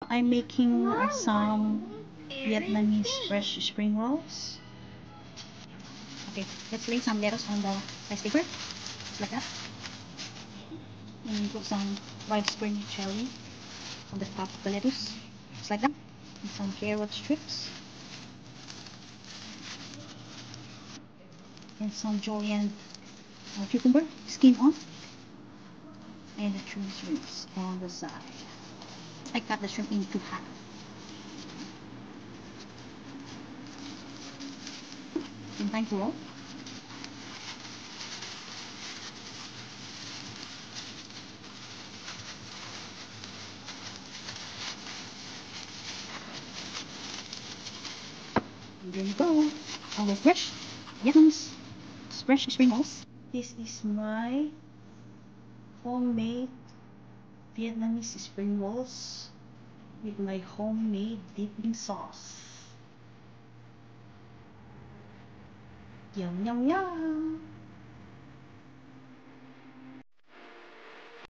I'm making some Vietnamese fresh spring rolls. Okay, let's lay some lettuce on the rice paper, just like that. And put some rice spring jelly on the top of the lettuce, just like that. And some carrot strips. And some julienne cucumber, skin off. And the shrimps on the side. I cut the shrimp into half. And time to roll. And there you go. Our fresh Vietnamese fresh spring rolls. This is my homemade Vietnamese spring rolls with my homemade dipping sauce. Yum yum yum!